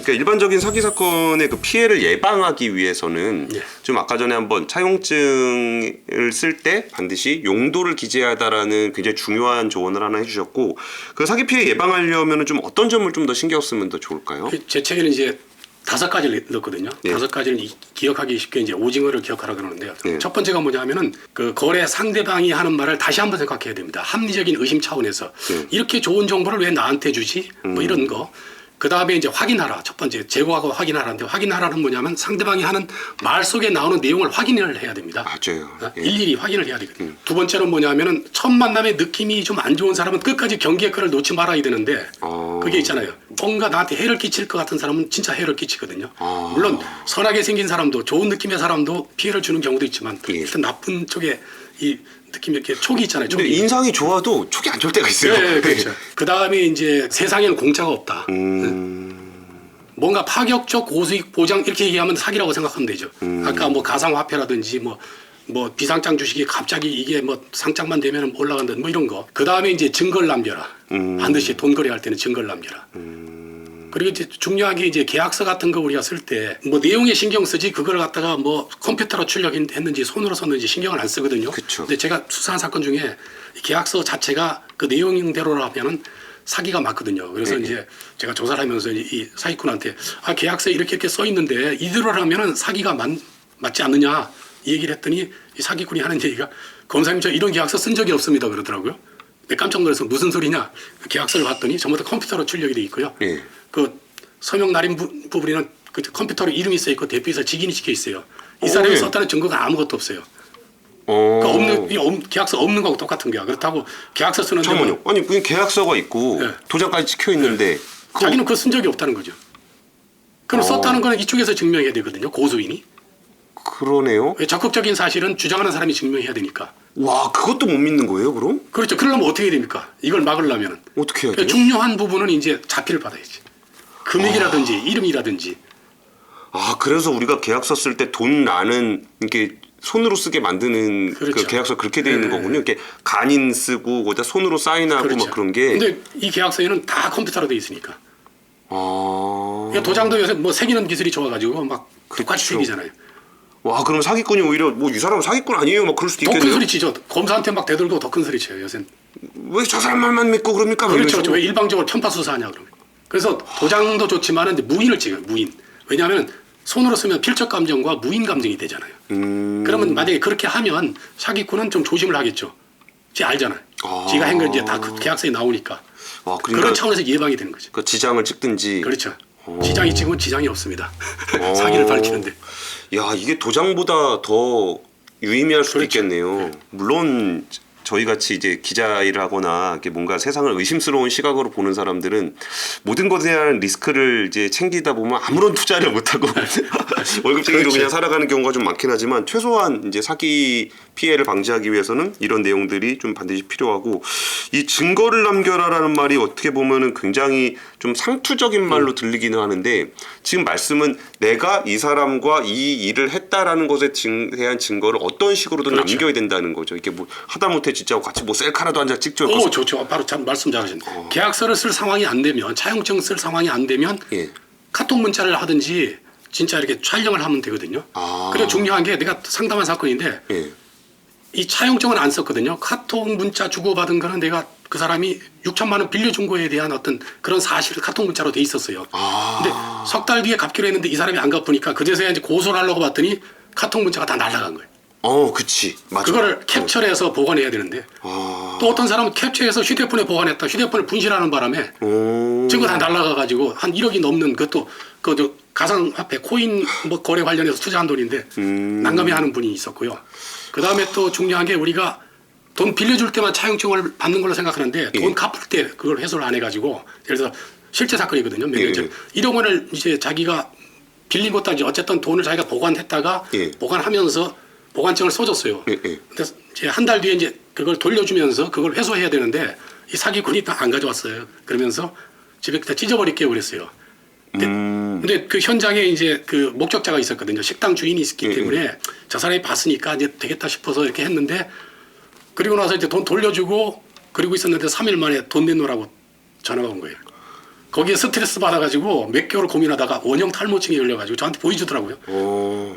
그러니까 일반적인 사기 사건의 그 피해를 예방하기 위해서는 예. 좀 아까 전에 한번 차용증을 쓸 때 반드시 용도를 기재하다라는 굉장히 중요한 조언을 하나 해주셨고, 그 사기 피해 예방하려면 좀 어떤 점을 좀 더 신경 쓰면 더 좋을까요? 제 책에는 이제 5가지를 넣었거든요. 예. 5가지를 기억하기 쉽게 이제 오징어를 기억하라 그러는데요. 예. 첫 번째가 뭐냐면은 그 거래 상대방이 하는 말을 다시 한번 생각해야 됩니다. 합리적인 의심 차원에서 예. 이렇게 좋은 정보를 왜 나한테 주지? 뭐 이런 거. 그 다음에 이제 확인하라. 첫 번째 제거하고 확인하라는데, 확인하라는 뭐냐면 상대방이 하는 말 속에 나오는 내용을 확인을 해야 됩니다. 맞아요. 예. 일일이 확인을 해야 되거든요. 두 번째는 뭐냐면은 첫 만남에 느낌이 좀 안 좋은 사람은 끝까지 경계의 끈을 놓지 말아야 되는데, 그게 있잖아요. 뭔가 나한테 해를 끼칠 것 같은 사람은 진짜 해를 끼치거든요. 물론 선하게 생긴 사람도, 좋은 느낌의 사람도 피해를 주는 경우도 있지만 예. 일단 나쁜 쪽에 이 느낌이 이렇게 촉이 있잖아요. 근데 촉이. 인상이 좋아도 촉이 안 좋을 때가 있어요. 네, 그렇죠. 그 다음에 이제 세상에는 공짜가 없다. 뭔가 파격적 고수익 보장 이렇게 얘기하면 사기라고 생각하면 되죠. 아까 뭐 가상화폐라든지 뭐 비상장 주식이 갑자기 이게 뭐 상장만 되면 올라간다 뭐 이런 거. 그 다음에 이제 증거를 남겨라. 반드시 돈 거래할 때는 증거를 남겨라. 그리고 이제 중요한 게 이제 계약서 같은 거 우리가 쓸 때 뭐 내용에 신경 쓰지 그걸 갖다가 뭐 컴퓨터로 출력했는지 손으로 썼는지 신경을 안 쓰거든요. 그쵸. 근데 제가 수사한 사건 중에 이 계약서 자체가 그 내용대로라면은 사기가 맞거든요. 그래서 이제 제가 조사를 하면서 이 사기꾼한테 계약서에 이렇게 써 있는데 이대로라면은 사기가 맞지 않느냐 이 얘기를 했더니 이 사기꾼이 하는 얘기가, 검사님 저 이런 계약서 쓴 적이 없습니다 그러더라고요. 근데 깜짝 놀라서 무슨 소리냐, 계약서를 봤더니 전부 다 컴퓨터로 출력이 돼 있고요. 예. 그 서명 날인 부분에는 그 컴퓨터로 이름이 써 있고 대표이사 직인이 찍혀 있어요. 이 사람이 예. 썼다는 증거가 아무것도 없어요. 그러니까 계약서 없는 거하고 똑같은 거야. 그렇다고 계약서 쓰는데 잠깐만요. 아니 그냥 계약서가 있고 네. 도장까지 찍혀 있는데 자기는 그거 쓴 적이 없다는 거죠. 그럼 썼다는 거는 이쪽에서 증명해야 되거든요. 고소인이. 그러네요. 적극적인 사실은 주장하는 사람이 증명해야 되니까. 와, 그것도 못 믿는 거예요, 그럼? 그렇죠. 그러려면 어떻게 해야 됩니까? 이걸 막으려면. 어떻게 해야 돼요? 중요한 부분은 이제 자필을 받아야지. 금액이라든지 이름이라든지. 그래서 우리가 계약서 쓸 때 돈 나는 이렇게 손으로 쓰게 만드는 그렇죠. 그 계약서 그렇게 돼 있는 거군요. 이렇게 간인 쓰고 거기다 손으로 사인하고 그렇죠. 막 그런 게. 근데 이 계약서에는 다 컴퓨터로 돼 있으니까. 그러니까 도장도 요새 뭐 새기는 기술이 좋아가지고 막 똑같이 그렇죠. 새기잖아요. 와, 그럼 사기꾼이 오히려 뭐 이 사람 사기꾼 아니에요? 막 그럴 수도 더 큰 있겠네요. 소리 치죠. 검사한테 막 대들고 더 큰 소리 쳐요. 요새는. 왜 저 사람 말만 믿고 그럽니까? 그렇죠. 왜 일방적으로 편파 수사하냐 그러면. 그래서 도장도 좋지만은 무인을 찍어요. 무인. 왜냐하면 손으로 쓰면 필적 감정과 무인 감정이 되잖아요. 그러면 만약에 그렇게 하면 사기꾼은 좀 조심을 하겠죠. 지 알잖아요. 지가 한 건 이제 다 그 계약서에 나오니까. 그러니까 그런 차원에서 예방이 되는 거죠. 그 지장을 찍든지. 그렇죠. 지장이 찍으면 지장이 없습니다. 사기를 밝히는데. 야, 이게 도장보다 더 유의미할 수도 그렇죠. 있겠네요. 물론 저희 같이 이제 기자 일을 하거나 이렇게 뭔가 세상을 의심스러운 시각으로 보는 사람들은 모든 것에 대한 리스크를 이제 챙기다 보면 아무런 투자를 못 하고 월급쟁이로 그렇죠. 그냥 살아가는 경우가 좀 많긴 하지만 최소한 이제 사기 피해를 방지하기 위해서는 이런 내용들이 좀 반드시 필요하고, 이 증거를 남겨라라는 말이 어떻게 보면은 굉장히 좀 상투적인 말로 들리기는 하는데, 지금 말씀은 내가 이 사람과 이 일을 했다라는 것에 대한 증거를 어떤 식으로든 그렇죠. 남겨야 된다는 거죠. 이게 뭐 하다못해 진짜 같이 뭐 셀카라도 한 장 찍죠. 좋죠. 바로 참 말씀 잘하셨네. 계약서를 쓸 상황이 안 되면, 차용증 쓸 상황이 안 되면 예. 카톡 문자를 하든지 진짜 이렇게 촬영을 하면 되거든요. 그리고 중요한 게 내가 상담한 사건인데 예. 이 차용증은 안 썼거든요. 카톡 문자 주고받은 거는 내가 그 사람이 6천만 원 빌려준 거에 대한 어떤 그런 사실을 카톡 문자로 돼 있었어요. 근데 석 달 뒤에 갚기로 했는데 이 사람이 안 갚으니까 그제서야 이제 고소를 하려고 봤더니 카톡 문자가 다 날아간 거예요. 그치. 맞아. 그거를 캡처해서 보관해야 되는데 또 어떤 사람은 캡처해서 휴대폰에 보관했다. 휴대폰을 분실하는 바람에 증거 다 날아가가지고 한 1억이 넘는 그것도 그 가상화폐 코인 뭐 거래 관련해서 투자한 돈인데 난감해하는 분이 있었고요. 그 다음에 또 중요한 게 우리가 돈 빌려줄 때만 차용증을 받는 걸로 생각하는데 돈 갚을 때 그걸 회수를 안 해가지고, 예를 들어서 실제 사건이거든요. 몇 년 전 1억 원을 이제 자기가 빌린 것도 아니지 어쨌든 돈을 자기가 보관했다가 보관하면서 보관증을 써줬어요. 근데 이제 한 달 뒤에 이제 그걸 돌려주면서 그걸 회수해야 되는데 이 사기꾼이 다 안 가져왔어요. 그러면서 집에 다 찢어버릴게요 그랬어요. 근데 그 현장에 이제 그 목격자가 있었거든요. 식당 주인이 있었기 때문에 저 사람이 봤으니까 이제 되겠다 싶어서 이렇게 했는데, 그리고 나서 이제 돈 돌려주고 그리고 있었는데 3일 만에 돈 내놓으라고 전화가 온 거예요. 거기에 스트레스 받아가지고 몇 개월 고민하다가 원형 탈모증이 걸려가지고 저한테 보여주더라고요.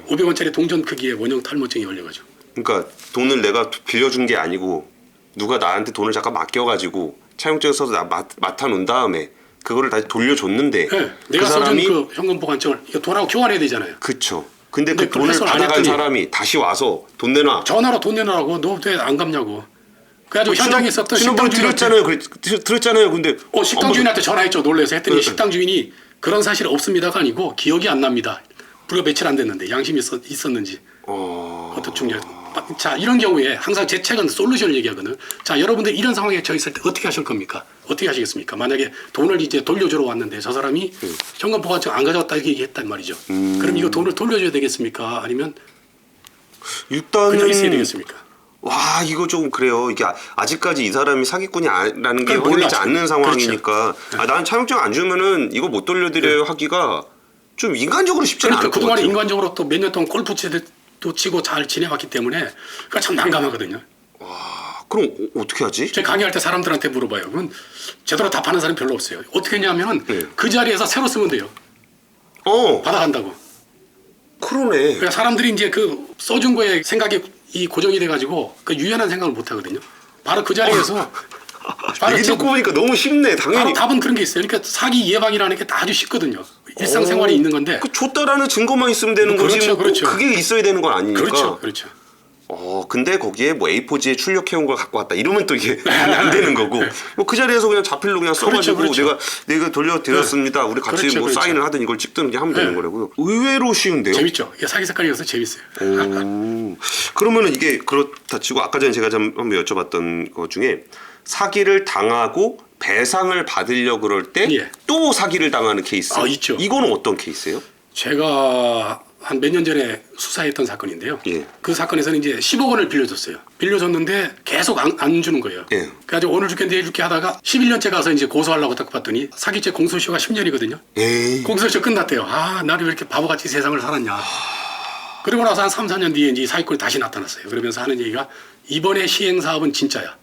500원짜리 동전 크기의 원형 탈모증이 걸려가지고. 그러니까 돈을 내가 빌려준 게 아니고 누가 나한테 돈을 잠깐 맡겨가지고 차용증 써서 맡아놓은 다음에 그거를 다시 돌려줬는데 네, 내가 써준 그 현금 보관증을 이거 돈하고 교환해야 되잖아요. 그쵸. 근데 그 그걸 돈을 해소를 안 받아간 했더니 사람이 다시 와서 돈 내놔. 전화로 돈 내놔라고. 너 왜 안 갚냐고. 그래가지고 현장에 있었던 신호번 식당 드렸잖아요. 드렸잖아요. 근데 식당 주인한테 전화했죠. 놀래서 했더니 네. 식당 주인이 그런 사실 없습니다가 아니고 기억이 안 납니다. 불과 며칠 안 됐는데 양심이 있었는지. 어떤 중요한. 자, 이런 경우에 항상 제 책은 솔루션을 얘기하거든요. 자, 여러분들 이런 상황에 처했을 때 어떻게 하실 겁니까? 어떻게 하시겠습니까? 만약에 돈을 이제 돌려주러 왔는데 저 사람이 현금 보관증 안 가져왔다 이렇게 얘기했단 말이죠. 그럼 이거 돈을 돌려줘야 되겠습니까? 아니면 그냥 있어야 일단은 되겠습니까? 와 이거 좀 그래요. 이게 아직까지 이 사람이 사기꾼이라는 게 그걸 확인되지 몰랐죠. 않는 상황이니까 그렇죠. 난 차용증 안 주면은 이거 못 돌려드려요 하기가 좀 인간적으로 쉽지는 그러니까 않을 것 그동안에 같아요. 인간적으로 또 몇 년 동안 골프도 치고 잘 지내왔기 때문에 그러니까 참 난감하거든요. 그럼 어떻게 하지? 제가 강의할 때 사람들한테 물어봐요. 그건 제대로 답하는 사람이 별로 없어요. 어떻게 했냐면 그 자리에서 새로 쓰면 돼요. 받아간다고. 그러네. 그러니까 사람들이 이제 그 써준 거에 생각이 이 고정이 돼가지고 그 유연한 생각을 못 하거든요. 바로 그 자리에서 얘기 듣고 보니까 너무 쉽네. 바로 당연히. 답은 그런 게 있어요. 그러니까 사기 예방이라는 게 아주 쉽거든요. 일상생활에 있는 건데. 그 줬다라는 증거만 있으면 되는 그렇죠, 거지. 뭐 그렇죠. 그게 있어야 되는 건 아니니까. 그렇죠, 그렇죠. 근데 거기에 뭐 A4지에 출력해온 걸 갖고 왔다 이러면 또 이게 안 되는 거고 뭐 그 자리에서 그냥 자필로 그냥 써가지고 그렇죠. 내가 돌려드렸습니다. 우리 같이 그렇죠, 뭐 그렇죠. 사인을 하든 이걸 찍든 하면 되는 거라고요. 의외로 쉬운데요. 재밌죠. 이게 사기 색깔이어서 재밌어요. 그러면은 이게 그렇다 치고 아까 전에 제가 한번 여쭤봤던 것 중에 사기를 당하고 배상을 받으려 그럴 때 또 예. 사기를 당하는 케이스. 있죠. 이거는 어떤 케이스예요? 제가 한 몇 년 전에 수사했던 사건인데요. 예. 그 사건에서는 이제 10억 원을 빌려줬어요. 빌려줬는데 계속 안 주는 거예요. 예. 그래가지고 오늘 줄게 내일 줄게 하다가 11년째 가서 이제 고소하려고 딱 봤더니 사기죄 공소시효가 10년이거든요. 에이. 공소시효 끝났대요. 나를 왜 이렇게 바보같이 세상을 살았냐. 그리고 나서 한 3, 4년 뒤에 이제 사기꾼이 다시 나타났어요. 그러면서 하는 얘기가 이번에 시행 사업은 진짜야.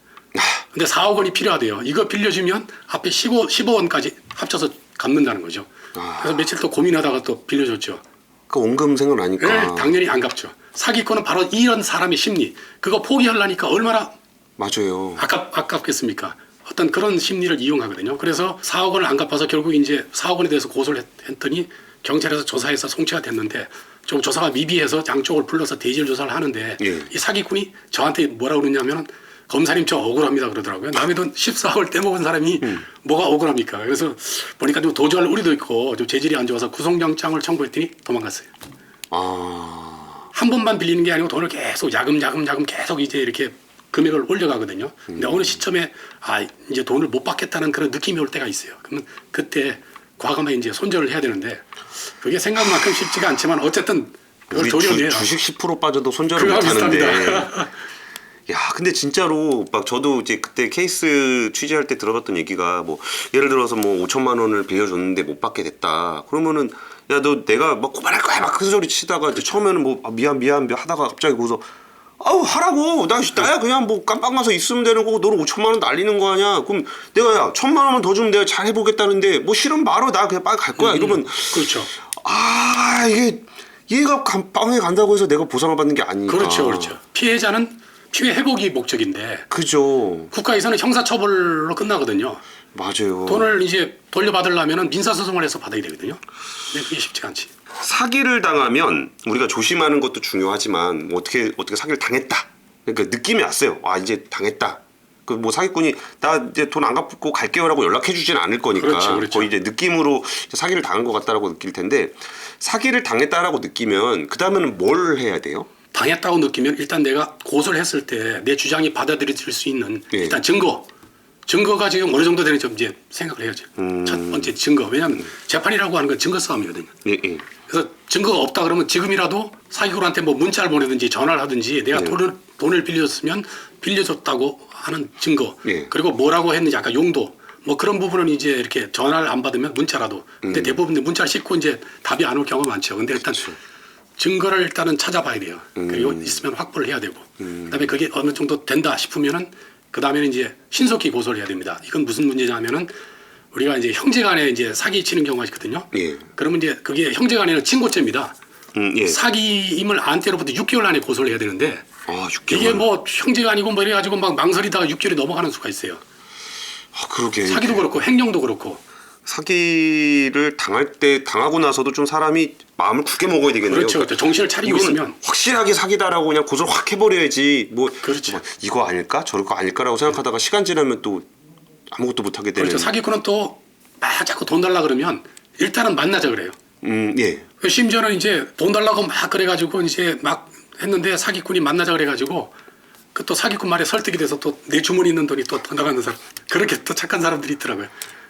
근데 4억 원이 필요하대요. 이거 빌려주면 앞에 15원까지 합쳐서 갚는다는 거죠. 그래서 며칠 또 고민하다가 또 빌려줬죠. 그 원금 생각나니까. 네, 당연히 안 갚죠. 사기꾼은 바로 이런 사람의 심리. 그거 포기하려니까 얼마나 맞아요. 아깝겠습니까? 어떤 그런 심리를 이용하거든요. 그래서 4억 원을 안 갚아서 결국 이제 4억 원에 대해서 고소를 했더니 경찰에서 조사해서 송치가 됐는데 좀 조사가 미비해서 양쪽을 불러서 대질 조사를 하는데 이 사기꾼이 저한테 뭐라 그러냐면 검사님 저 억울합니다 그러더라고요. 남의 돈 14억을 떼먹은 사람이 뭐가 억울합니까? 그래서 보니까 좀 도주할 우리도 있고 좀 재질이 안 좋아서 구속영장을 청구했더니 도망갔어요. 한 번만 빌리는 게 아니고 돈을 계속 야금야금 계속 이제 이렇게 금액을 올려가거든요. 근데 어느 시점에 이제 돈을 못 받겠다는 그런 느낌이 올 때가 있어요. 그러면 그때 과감하게 이제 손절을 해야 되는데 그게 생각만큼 쉽지가 않지만 어쨌든 그걸 우리 조련해요. 주식 10% 빠져도 손절을 그거 못 하는데. 비슷합니다. 야, 근데 진짜로 막 저도 이제 그때 케이스 취재할 때 들어봤던 얘기가 뭐 예를 들어서 뭐 5천만 원을 빌려줬는데 못 받게 됐다. 그러면은 야, 너 내가 막 고발할 거야 막 그 소리 치다가 이제 처음에는 뭐 미안 하다가 갑자기 거기서 하라고 나야 그냥 뭐 깜빡 가서 있으면 되는 거고 너는 5천만 원 날리는 거 아니야. 그럼 내가 야 1,000만 원만 더 주면 내가 잘 해보겠다는데 뭐 싫으면 말어 나 그냥 빨리 갈 거야 이러면 그렇죠. 이게 얘가 빵에 간다고 해서 내가 보상을 받는 게 아니니까. 그렇죠. 피해자는 피해 회복이 목적인데 그죠. 국가에서는 형사처벌로 끝나거든요. 맞아요. 돈을 이제 돌려받으려면 민사소송을 해서 받아야 되거든요. 근데 그게 쉽지가 않지. 사기를 당하면 우리가 조심하는 것도 중요하지만 뭐 어떻게 사기를 당했다. 그러니까 느낌이 왔어요. 이제 당했다. 그 뭐 사기꾼이 나 이제 돈 안 갚고 갈게요라고 연락해주지는 않을 거니까 그렇죠. 거의 이제 느낌으로 사기를 당한 것 같다라고 느낄 텐데 사기를 당했다라고 느끼면 그 다음에는 뭘 해야 돼요? 당했다고 느끼면 일단 내가 고소를 했을 때 내 주장이 받아들여질 수 있는 일단 증거가 지금 어느 정도 되는지 이제 생각을 해야죠. 첫 번째 증거. 왜냐하면 재판이라고 하는 건 증거 싸움이거든요. 예. 그래서 증거가 없다 그러면 지금이라도 사기꾼한테 뭐 문자를 보내든지 전화를 하든지 내가 돈을 빌려줬으면 빌려줬다고 하는 증거. 그리고 뭐라고 했는지 아까 용도. 뭐 그런 부분은 이제 이렇게 전화를 안 받으면 문자라도. 근데 대부분 문자를 싣고 이제 답이 안 올 경우가 많죠. 근데 일단 증거를 일단은 찾아봐야 돼요. 그리고 있으면 확보를 해야 되고. 그다음에 그게 어느 정도 된다 싶으면은 그 다음에는 이제 신속히 고소를 해야 됩니다. 이건 무슨 문제냐면은 우리가 이제 형제간에 이제 사기 치는 경우가 있거든요. 예. 그러면 이제 그게 형제간에는 친고죄입니다. 예. 사기임을 안 때로부터 6개월 안에 고소를 해야 되는데 아, 6개월. 이게 뭐 형제간이고 뭐 이래가지고 막 망설이다가 6개월이 넘어가는 수가 있어요. 아, 그러게. 사기도 그렇고 횡령도 그렇고. 사기를 당하고 나서도 좀 사람이 마음을 굳게 먹어야 되겠네요. 그렇죠. 그렇죠. 정신을 차리고 이거는 있으면. 확실하게 사기다라고 그냥 고소를 확 해버려야지. 뭐 그렇죠. 뭐 이거 아닐까 저럴 거 아닐까라고 생각하다가 시간 지나면 또 아무것도 못 하게 되는. 그렇죠. 사기꾼은 또 막 자꾸 돈 달라 그러면 일단은 만나자 그래요. 예. 심지어는 이제 돈 달라고 막 그래가지고 이제 막 했는데 사기꾼이 만나자 그래가지고 그 또 사기꾼 말에 설득이 돼서 또 내 주머니 있는 돈이 또 더 나가는 사람 그렇게 또 착한 사람들이 있더라고요.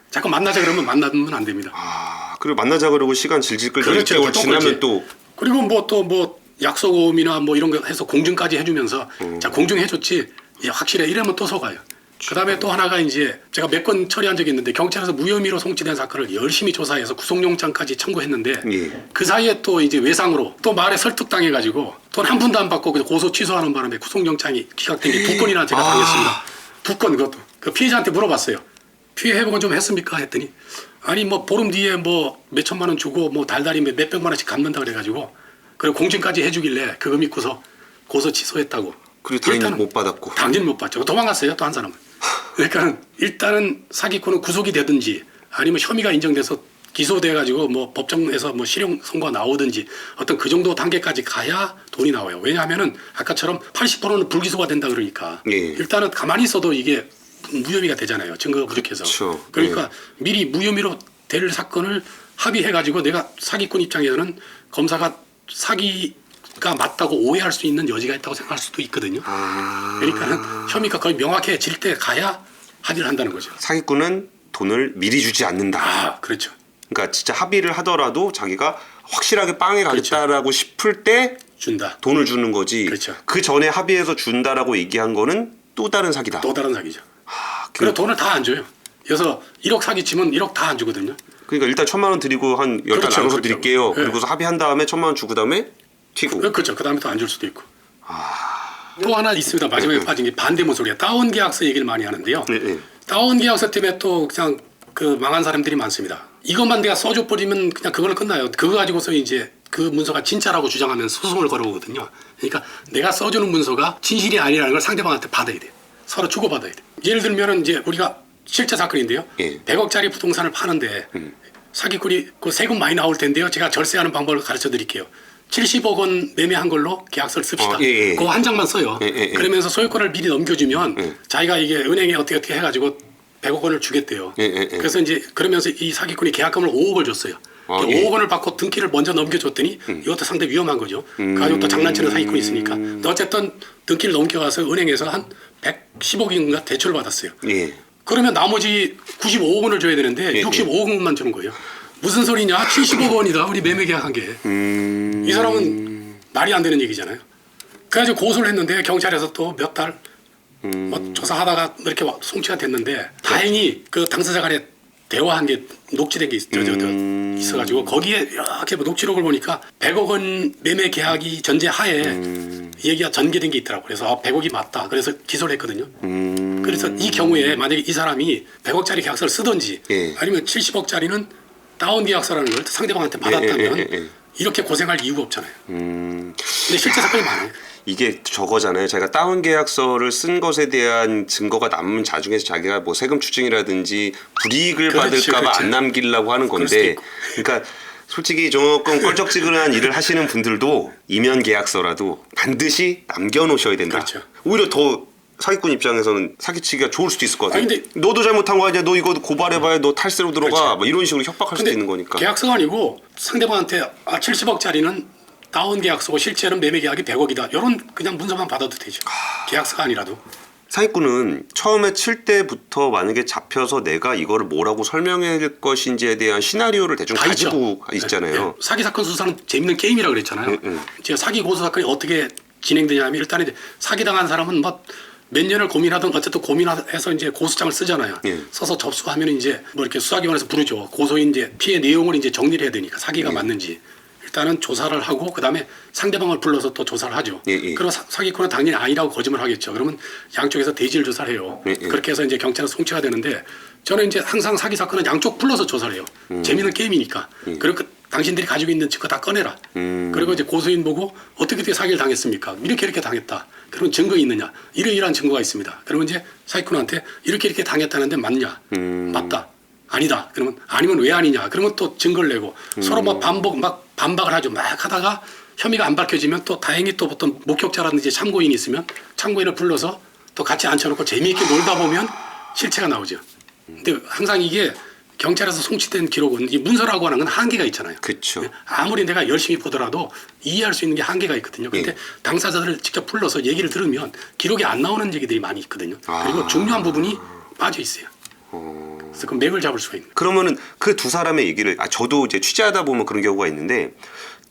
자꾸 만나자 그러면 만나면 안 됩니다. 아, 그리고 만나자 그러고 시간 질질 끌고 그렇죠. 6개월 지나면 또 그리고 뭐 또 뭐 약속음이나 뭐 이런 거 해서 공증까지 해주면서 자 공증해줬지 예, 확실해 이러면 또 속아요. 그다음에 또 하나가 이제 제가 몇 건 처리한 적이 있는데 경찰에서 무혐의로 송치된 사건을 열심히 조사해서 구속영장까지 청구했는데 예. 그 사이에 또 이제 외상으로 또 말에 설득당해가지고 돈 한 푼도 안 받고 그냥 고소 취소하는 바람에 구속영장이 기각된 게 2건이나 제가 당했습니다. 2건 그것도 그 피해자한테 물어봤어요. 피해 회복은 좀 했습니까? 했더니 아니 뭐 보름 뒤에 뭐 몇 천만 원 주고 뭐 달달이 몇 백만 원씩 갚는다 그래가지고 그리고 공증까지 해주길래 그거 믿고서 고소 취소했다고. 그리고 당연히 못 받았고. 당연히 못 받죠. 도망갔어요 또 한 사람은. 그러니까 일단은 사기꾼은 구속이 되든지 아니면 혐의가 인정돼서 기소돼가지고 뭐 법정에서 뭐 실형 선고가 나오든지 어떤 그 정도 단계까지 가야 돈이 나와요. 왜냐하면은 아까처럼 80%는 불기소가 된다 그러니까 예. 일단은 가만히 있어도 이게 무혐의가 되잖아요. 증거가 부족해서. 그렇죠. 그러니까 미리 무혐의로 될 사건을 합의해가지고 내가 사기꾼 입장에서는 검사가 사기가 맞다고 오해할 수 있는 여지가 있다고 생각할 수도 있거든요. 그러니까는 혐의가 거의 명확해질 때 가야 합의를 한다는 거죠. 사기꾼은 돈을 미리 주지 않는다. 아, 그렇죠. 그러니까 진짜 합의를 하더라도 자기가 확실하게 빵에 가겠다라고 싶을 때 준다. 돈을 주는 거지. 그렇죠. 그 전에 합의해서 준다라고 얘기한 거는 또 다른 사기다. 또 다른 사기죠. 그리고 돈을 다 안 줘요. 그래서 1억 사기 치면 1억 다 안 주거든요. 그러니까 일단 1,000만 원 드리고 한 10달 그렇죠, 나눠서 그렇죠. 드릴게요. 네. 그리고서 합의한 다음에 1,000만 원 주고 그다음에 튀고. 그렇죠. 그 다음에 또 안 줄 수도 있고. 또 하나 있습니다. 마지막에 빠진 게 반대문 소리가 다운 계약서 얘기를 많이 하는데요. 네, 네. 다운 계약서 때문에 또 그냥 그 망한 사람들이 많습니다. 이것만 내가 써줘 버리면 그냥 그걸로 끝나요. 그거 가지고서 이제 그 문서가 진짜라고 주장하면 소송을 걸어오거든요. 그러니까 내가 써주는 문서가 진실이 아니라는 걸 상대방한테 받아야 돼요. 서로 주고받아야 돼요. 예를 들면은 이제 우리가 실제 사건인데요. 예. 100억짜리 부동산을 파는데 사기꾼이 그 세금 많이 나올 텐데요. 제가 절세하는 방법을 가르쳐 드릴게요. 70억 원 매매한 걸로 계약서를 씁시다. 예. 그거 한 장만 써요. 예. 그러면서 소유권을 미리 넘겨주면 자기가 이게 은행에 어떻게 해가지고 100억 원을 주겠대요. 예. 그래서 이제 그러면서 이 사기꾼이 계약금을 5억을 줬어요. 아, 5억 원을 받고 등기를 먼저 넘겨줬더니 이것도 상당히 위험한 거죠. 가지고 또 장난치는 사기꾼이 있으니까. 근데 어쨌든 등기를 넘겨가서 은행에서 한 110억인가 대출을 받았어요. 예. 그러면 나머지 95억 원을 줘야 되는데 65억 원만 주는 거예요. 무슨 소리냐? 70억 원이다. 우리 매매 계약한 게. 이 사람은 말이 안 되는 얘기잖아요. 그래가지고 고소를 했는데 경찰에서 또 몇 달 뭐 조사하다가 이렇게 송치가 됐는데 다행히 그 당사자 간에 대화한 게 녹취된 게 있어가지고 거기에 이렇게 뭐 녹취록을 보니까 100억 원 매매 계약이 전제하에 얘기가 전개된 게 있더라고요. 그래서 100억이 맞다. 그래서 기소를 했거든요. 그래서 이 경우에 만약에 이 사람이 100억짜리 계약서를 쓰든지 예. 아니면 70억짜리는 다운 계약서라는 걸 상대방한테 받았다면 이렇게 고생할 이유가 없잖아요. 근데 실제 사건이 많아요. 이게 저거잖아요. 자기가 다운 계약서를 쓴 것에 대한 증거가 남으면 자중해서 자기가 뭐 세금 추징이라든지 불이익을 받을까봐 안 남기려고 하는 건데, 그러니까 솔직히 조금 껄쩍지근한 일을 하시는 분들도 이면 계약서라도 반드시 남겨놓으셔야 된다. 그렇죠. 오히려 더 사기꾼 입장에서는 사기치기가 좋을 수도 있을 것 같아요. 아니, 근데 너도 잘못한 거 아니야? 너 이거 고발해봐야 너 탈세로 들어가. 그렇죠. 뭐 이런 식으로 협박할 수도 근데 있는 거니까. 계약서가 아니고 상대방한테 70억짜리는 다운 계약서고 실제는 매매 계약이 100억이다. 이런 그냥 문서만 받아도 되죠. 계약서가 아니라도. 사기꾼은 처음에 칠 때부터 만약에 잡혀서 내가 이거를 뭐라고 설명할 것인지에 대한 시나리오를 대충 다 가지고 있죠. 있잖아요. 네. 사기 사건 수사는 재밌는 게임이라고 그랬잖아요. 제가 사기 고소 사건이 어떻게 진행되냐면 일단 이제 사기 당한 사람은 뭐 몇 년을 고민하던 어쨌든 고민해서 이제 고소장을 쓰잖아요. 예. 써서 접수하면 이제 뭐 이렇게 수사기관에서 부르죠. 고소인 이제 피해 내용을 이제 정리를 해야 되니까 사기가 맞는지 일단은 조사를 하고 그다음에 상대방을 불러서 또 조사를 하죠. 그리고 사기꾼은 당연히 아니라고 거짓말 하겠죠. 그러면 양쪽에서 대질 조사를 해요. 그렇게 해서 이제 경찰에 송치가 되는데 저는 이제 항상 사기 사건은 양쪽 불러서 조사를 해요. 재미있는 게임이니까. 그리고 당신들이 가지고 있는 증거 다 꺼내라. 그리고 이제 고소인 보고 어떻게 사기를 당했습니까? 이렇게 당했다. 그러면 증거 있느냐? 이러이러한 증거가 있습니다. 그러면 이제 사기꾼한테 이렇게 당했다는데 맞냐? 맞다. 아니다. 그러면 아니면 왜 아니냐? 그러면 또 증거를 내고 서로 막 반박을 하죠. 막 하다가 혐의가 안 밝혀지면 또 다행히 또 어떤 목격자라든지 참고인이 있으면 참고인을 불러서 또 같이 앉혀놓고 재미있게 놀다 보면 실체가 나오죠. 근데 항상 이게 경찰에서 송치된 기록은 이 문서라고 하는 건 한계가 있잖아요. 그렇죠. 아무리 내가 열심히 보더라도 이해할 수 있는 게 한계가 있거든요. 근데 당사자들을 직접 불러서 얘기를 들으면 기록에 안 나오는 얘기들이 많이 있거든요. 그리고 중요한 부분이 빠져 있어요. 그래서 그 맥을 잡을 수가 있는. 그러면은 그 두 사람의 얘기를 저도 이제 취재하다 보면 그런 경우가 있는데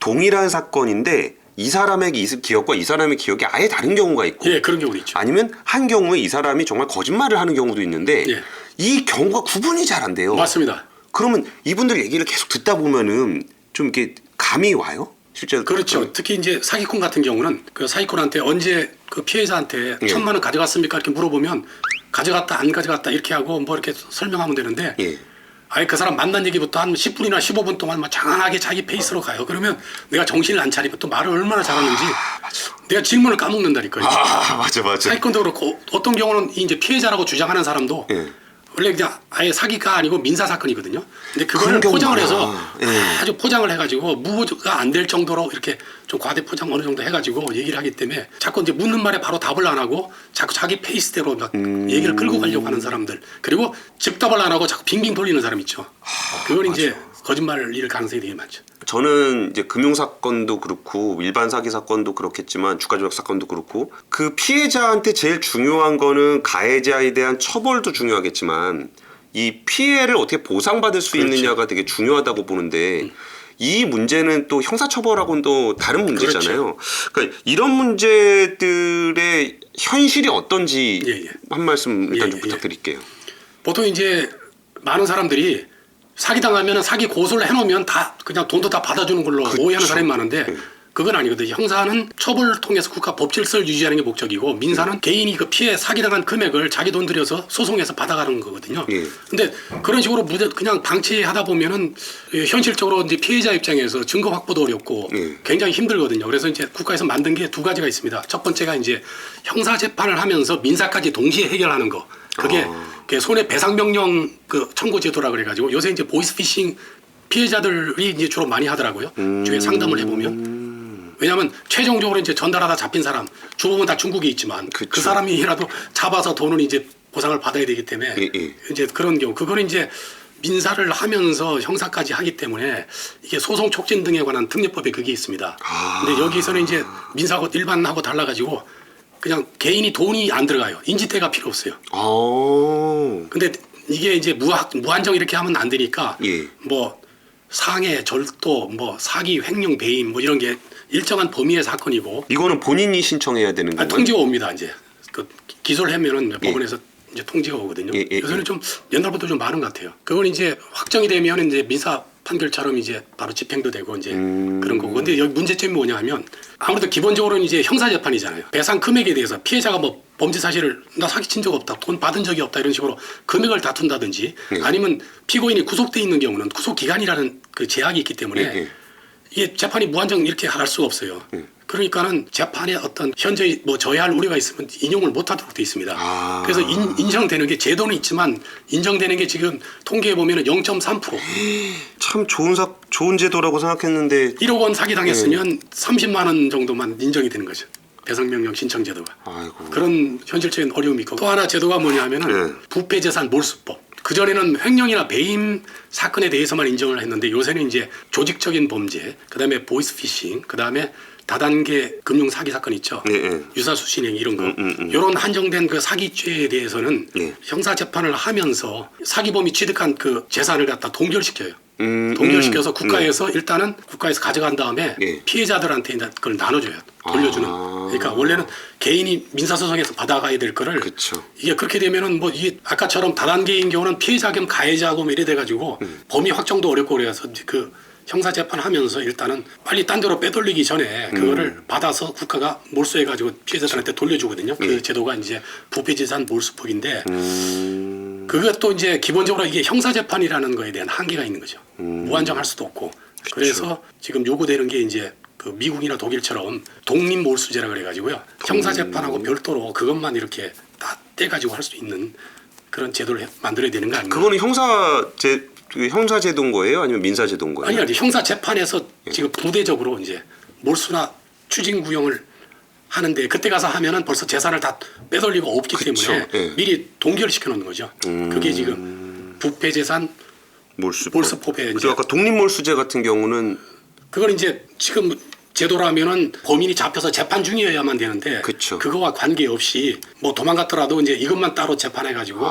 동일한 사건인데 이 사람의 기억과 이 사람의 기억이 아예 다른 경우가 있고 예, 그런 경우도 있죠. 아니면 한 경우에 이 사람이 정말 거짓말을 하는 경우도 있는데 예. 이 경우가 구분이 잘 안 돼요. 맞습니다. 그러면 이분들 얘기를 계속 듣다 보면은 좀 이렇게 감이 와요? 실제 그렇죠. 특히 이제 사기꾼 같은 경우는 그 사기꾼한테 언제 그 피해자한테 예. 1,000만 원 가져갔습니까? 이렇게 물어보면 가져갔다 안 가져갔다 이렇게 하고 뭐 이렇게 설명하면 되는데 예. 아예 그 사람 만난 얘기부터 한 10분이나 15분 동안 막 장황하게 자기 페이스로 가요. 그러면 내가 정신을 안 차리고 또 말을 얼마나 잘하는지 내가 질문을 까먹는다니까요. 맞아. 사기꾼도 그렇고 어떤 경우는 이제 피해자라고 주장하는 사람도 예. 원래 그냥 아예 사기가 아니고 민사 사건이거든요. 근데 그런 그걸 경우 포장을 많아. 해서 예. 아주 포장을 해가지고 무효가 안 될 정도로 이렇게 좀 과대 포장 어느 정도 해가지고 얘기를 하기 때문에 자꾸 이제 묻는 말에 바로 답을 안 하고 자꾸 자기 페이스대로 막 얘기를 끌고 가려고 하는 사람들 그리고 즉답을 안 하고 자꾸 빙빙 돌리는 사람 있죠. 그건 이제 거짓말일 가능성이 되게 많죠. 저는 이제 금융 사건도 그렇고 일반 사기 사건도 그렇겠지만 주가 조작 사건도 그렇고 그 피해자한테 제일 중요한 거는 가해자에 대한 처벌도 중요하겠지만 이 피해를 어떻게 보상받을 수 그렇죠. 있느냐가 되게 중요하다고 보는데 이 문제는 또 형사처벌하고는 또 다른 문제잖아요. 그러니까 이런 문제들의 현실이 어떤지 예. 한 말씀 일단 좀 예. 부탁드릴게요. 보통 이제 많은 사람들이 사기 당하면 사기 고소를 해놓으면 다 그냥 돈도 다 받아주는 걸로 그쵸. 오해하는 사람이 많은데 그건 아니거든요. 형사는 처벌을 통해서 국가 법 질서를 유지하는 게 목적이고 민사는 개인이 그 피해 사기당한 금액을 자기 돈 들여서 소송해서 받아가는 거거든요. 예. 근데 그런 식으로 그냥 방치하다 보면은 현실적으로 이제 피해자 입장에서 증거 확보도 어렵고 예. 굉장히 힘들거든요. 그래서 이제 국가에서 만든 게 두 가지가 있습니다. 첫 번째가 이제 형사 재판을 하면서 민사까지 동시에 해결하는 거. 그게 손해배상 명령 그 청구 제도라 그래가지고 요새 이제 보이스피싱 피해자들이 이제 주로 많이 하더라고요. 주위에 상담을 해보면. 왜냐하면 최종적으로 이제 전달하다 잡힌 사람 주범은 다 중국에 있지만 그쵸. 그 사람이라도 잡아서 돈은 이제 보상을 받아야 되기 때문에 예. 이제 그런 경우 그거는 이제 민사를 하면서 형사까지 하기 때문에 이게 소송 촉진 등에 관한 특례법에 그게 있습니다. 근데 여기서는 이제 민사하고 일반하고 달라가지고 그냥 개인이 돈이 안 들어가요. 인지대가 필요 없어요. 근데 이게 이제 무한정 이렇게 하면 안 되니까 예. 뭐 상해, 절도, 뭐 사기, 횡령, 배임 뭐 이런 게 일정한 범위의 사건이고 이거는 본인이 신청해야 되는 건가요? 통지가 옵니다. 이제 그 기소를 하면은 법원에서 이제 통지가 오거든요. 예. 요새는 좀 옛날보다 좀 많은 것 같아요. 그건 이제 확정이 되면 이제 민사 판결처럼 이제 바로 집행도 되고 이제 그런 거고. 근데 여기 문제점이 뭐냐 하면 아무래도 기본적으로는 이제 형사 재판이잖아요. 배상 금액에 대해서 피해자가 뭐 범죄 사실을 나 사기친 적 없다, 돈 받은 적이 없다 이런 식으로 금액을 다툰다든지 아니면 피고인이 구속돼 있는 경우는 구속 기간이라는 그 제약이 있기 때문에 이게 재판이 무한정 이렇게 할 수가 없어요. 그러니까는 재판에 어떤 현재 뭐 저해할 우려가 있으면 인용을 못하도록 돼 있습니다. 그래서 인정되는 게 제도는 있지만 인정되는 게 지금 통계해 보면은 0.3%. 참 좋은 제도라고 생각했는데 1억 원 사기 당했으면 30만 원 정도만 인정이 되는 거죠. 배상명령 신청 제도가. 아이고. 그런 현실적인 어려움이 있고 또 하나 제도가 뭐냐면은 부패재산 몰수법. 그전에는 횡령이나 배임 사건에 대해서만 인정을 했는데 요새는 이제 조직적인 범죄, 그다음에 보이스피싱, 그다음에 다단계 금융 사기 사건 있죠. 유사수신행 이런 거. 이런 한정된 그 사기죄에 대해서는 형사 재판을 하면서 사기범이 취득한 그 재산을 갖다 동결시켜요. 동결시켜서 국가에서 일단은 국가에서 가져간 다음에 피해자들한테 이제 그걸 나눠줘요. 돌려주는. 그러니까 원래는 개인이 민사소송에서 받아가야 될 거를 그쵸. 이게 그렇게 되면은 뭐 이게 아까처럼 다단계인 경우는 피해자 겸 가해자고 뭐 이래 돼가지고 범위 확정도 어렵고 그래서 그 형사 재판하면서 일단은 빨리 딴 데로 빼돌리기 전에 그거를 받아서 국가가 몰수해가지고 피해자들한테 돌려주거든요. 그 제도가 이제 부패재산 몰수법인데 그것도 이제 기본적으로 이게 형사재판이라는 거에 대한 한계가 있는 거죠. 무한정할 수도 없고. 그래서 지금 요구되는 게 이제 그 미국이나 독일처럼 독립몰수제라 그래가지고요. 형사재판하고 별도로 그것만 이렇게 다 떼가지고 할 수 있는 그런 제도를 만들어야 되는 거 아닌가? 그거는 형사제도인 거예요? 아니면 민사제도인 거예요? 아니 형사재판에서 지금 부대적으로 이제 몰수나 추징구형을 하는데 그때 가서 하면은 벌써 재산을 다 빼돌리고 없기 그쵸. 때문에 예. 미리 동결시켜 놓는 거죠. 그게 지금 부패재산 몰수법에 이제 그리고 아까 독립몰수제 같은 경우는 그걸 이제 지금 제도라면은 범인이 잡혀서 재판 중이어야만 되는데 그쵸. 그거와 관계없이 뭐 도망갔더라도 이제 이것만 따로 재판해 가지고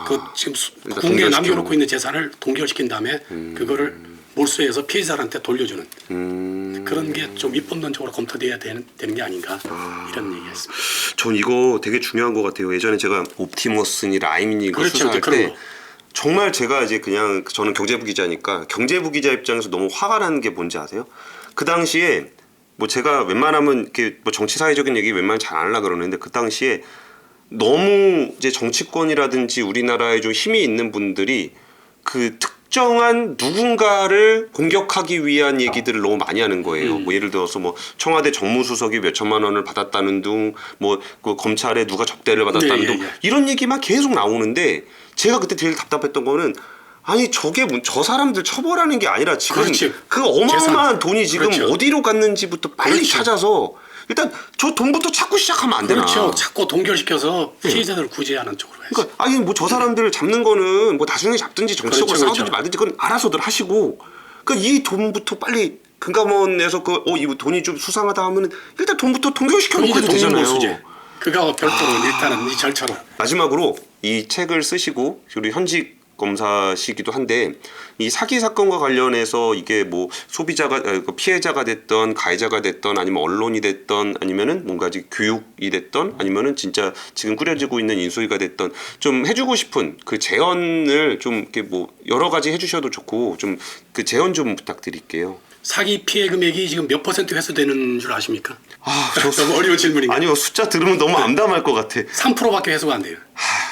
그 지금 그러니까 국내에 동결시켜놓은. 남겨놓고 있는 재산을 동결시킨 다음에 그거를 몰수해서 피해자한테 돌려주는 그런 게 좀 입법론적으로 검토돼야 되는 게 아닌가 이런 얘기였습니다. 전 이거 되게 중요한 것 같아요. 예전에 제가 옵티머스니 라임니 이거 그렇죠. 수사할 그런 때 거. 정말 제가 이제 그냥 저는 경제부 기자니까 경제부 기자 입장에서 너무 화가 나는 게 뭔지 아세요? 그 당시에 뭐 제가 웬만하면 이렇게 뭐 정치 사회적인 얘기 웬만하면 잘 안 하려 그러는데 그 당시에 너무 이제 정치권이라든지 우리나라에 좀 힘이 있는 분들이 그 특정한 누군가를 공격하기 위한 얘기들을 너무 많이 하는 거예요. 뭐 예를 들어서 뭐 청와대 정무수석이 몇 천만 원을 받았다는 둥, 뭐 그 검찰에 누가 접대를 받았다는 네, 둥, 예, 예. 이런 얘기만 계속 나오는데 제가 그때 제일 답답했던 거는 아니 저게 저 사람들 처벌하는 게 아니라 지금 그렇지. 그 어마어마한 재산. 돈이 지금 그렇죠. 어디로 갔는지부터 빨리 그렇죠. 찾아서 일단 저 돈부터 찾고 시작하면 안 되나? 그렇죠. 자꾸 동결시켜서 피해자들을 구제하는 쪽으로 해야죠. 그러니까 아니 뭐 저 사람들을 잡는 거는 뭐 나중에 잡든지 정치적으로 그렇죠, 싸우든지 그렇죠. 말든지 그건 알아서들 하시고 그러니까 이 돈부터 빨리 금감원에서 이 돈이 좀 수상하다 하면은 일단 돈부터 동결시켜 놓고 그게 되잖아요. 독립몰수제. 그거하고 별도로 일단은 이 절차로. 마지막으로 이 책을 쓰시고 그리고 현직 검사시기도 한데 이 사기 사건과 관련해서 이게 뭐 소비자가 피해자가 됐던 가해자가 됐던 아니면 언론이 됐던 아니면은 뭔가 교육이 됐던 아니면은 진짜 지금 꾸려지고 있는 인수위가 됐던 좀 해주고 싶은 그 제언을 좀 이렇게 뭐 여러 가지 해주셔도 좋고 좀 그 제언 좀 부탁드릴게요. 사기 피해 금액이 지금 몇 % 회수되는 줄 아십니까? 저 너무 어려운 질문인가요? 아니요 숫자 들으면 너무 암담할 것 같아. 3%밖에 회수가 안 돼요.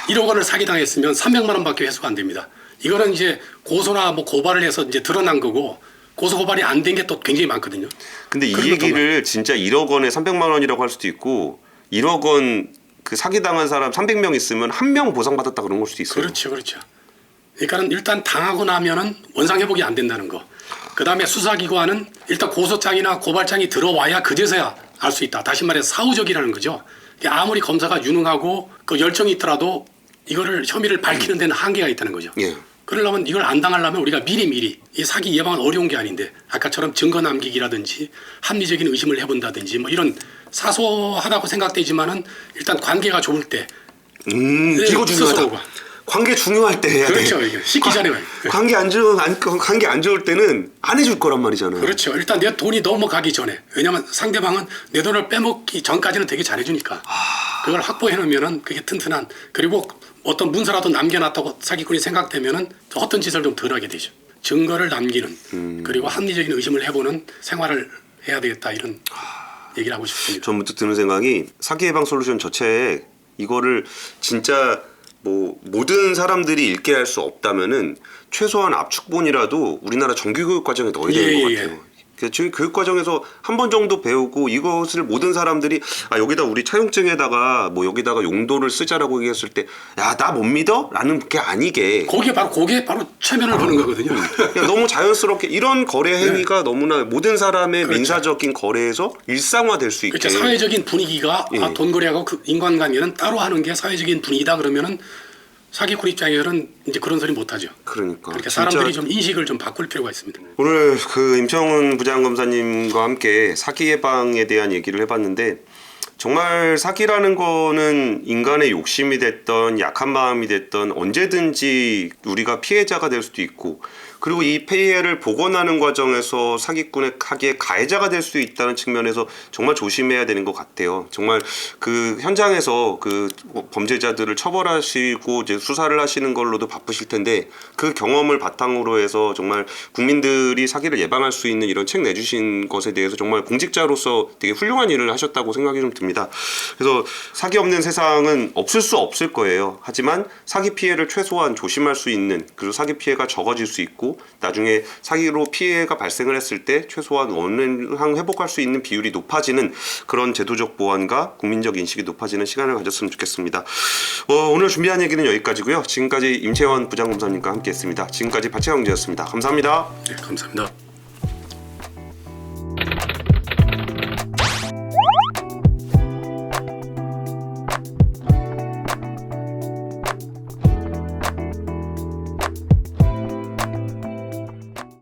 1억 원을 사기당했으면 300만 원밖에 회수가 안 됩니다. 이거는 이제 고소나 뭐 고발을 해서 이제 드러난 거고 고소 고발이 안 된 게 또 굉장히 많거든요. 근데 이 그런 얘기를 진짜 1억 원에 300만 원이라고 할 수도 있고 1억 원 그 사기당한 사람 300명 있으면 한 명 보상받았다 그런 걸 수도 있어요. 그렇죠, 그렇죠. 그러니까는 일단 당하고 나면은 원상 회복이 안 된다는 거. 그 다음에 수사기관은 일단 고소장이나 고발장이 들어와야 그제서야 알 수 있다. 다시 말해서 사후적이라는 거죠. 아무리 검사가 유능하고 그 열정이 있더라도 이거를 혐의를 밝히는 데는 한계가 있다는 거죠. 예. 그러려면 이걸 안 당하려면 우리가 미리 이 사기 예방은 어려운 게 아닌데 아까처럼 증거 남기기라든지 합리적인 의심을 해본다든지 뭐 이런 사소하다고 생각되지만은 일단 관계가 좋을 때 이거 중요하다. 스스로가. 관계 중요할 때 해야 그렇죠. 돼. 이게 씻기 전에 말이에요. 관계 안 좋을 때는 안 해줄 거란 말이잖아요. 그렇죠. 일단 내 돈이 넘어가기 전에. 왜냐하면 상대방은 내 돈을 빼먹기 전까지는 되게 잘해주니까. 그걸 확보해 놓으면은 그게 튼튼한. 그리고 어떤 문서라도 남겨놨다고 사기꾼이 생각되면은 어떤 짓을 좀 덜 하게 되죠. 증거를 남기는 그리고 합리적인 의심을 해보는 생활을 해야 되겠다 이런 얘기를 하고 싶습니다. 전 문득 드는 생각이 사기 예방 솔루션 저 책 이거를 진짜 뭐 모든 사람들이 읽게 할 수 없다면은 최소한 압축본이라도 우리나라 정규교육 과정에 넣어야 되는 것 같아요. 지금 교육 과정에서 한 번 정도 배우고 이것을 모든 사람들이 여기다 우리 차용증에다가 뭐 여기다가 용도를 쓰자라고 얘기했을 때 야 나 못 믿어? 라는 게 아니게 거기에 바로 최면을 거는 거거든요. 그냥 너무 자연스럽게 이런 거래 행위가 너무나 모든 사람의 그렇죠. 민사적인 거래에서 일상화될 수 있게 그렇죠. 사회적인 분위기가 예. 돈 거래하고 그 인간관계는 따로 하는 게 사회적인 분위기다 그러면은 사기꾼 입장에서는 이제 그런 소리 못 하죠. 그러니까 그러니까 진짜 사람들이 좀 인식을 좀 바꿀 필요가 있습니다. 오늘 그 임청훈 부장검사님과 함께 사기 예방에 대한 얘기를 해봤는데 정말 사기라는 거는 인간의 욕심이 됐던 약한 마음이 됐던 언제든지 우리가 피해자가 될 수도 있고 그리고 이 피해를 복원하는 과정에서 사기꾼의 사기의 가해자가 될 수 있다는 측면에서 정말 조심해야 되는 것 같아요. 정말 그 현장에서 그 범죄자들을 처벌하시고 이제 수사를 하시는 걸로도 바쁘실 텐데 그 경험을 바탕으로 해서 정말 국민들이 사기를 예방할 수 있는 이런 책 내주신 것에 대해서 정말 공직자로서 되게 훌륭한 일을 하셨다고 생각이 좀 듭니다. 같습니다. 그래서 사기 없는 세상은 없을 수 없을 거예요. 하지만 사기 피해를 최소한 조심할 수 있는, 그리고 사기 피해가 적어질 수 있고 나중에 사기로 피해가 발생을 했을 때 최소한 원상 회복할 수 있는 비율이 높아지는 그런 제도적 보완과 국민적 인식이 높아지는 시간을 가졌으면 좋겠습니다. 오늘 준비한 얘기는 여기까지고요. 지금까지 임채원 부장검사님과 함께했습니다. 지금까지 박채광제였습니다. 감사합니다. 네, 감사합니다.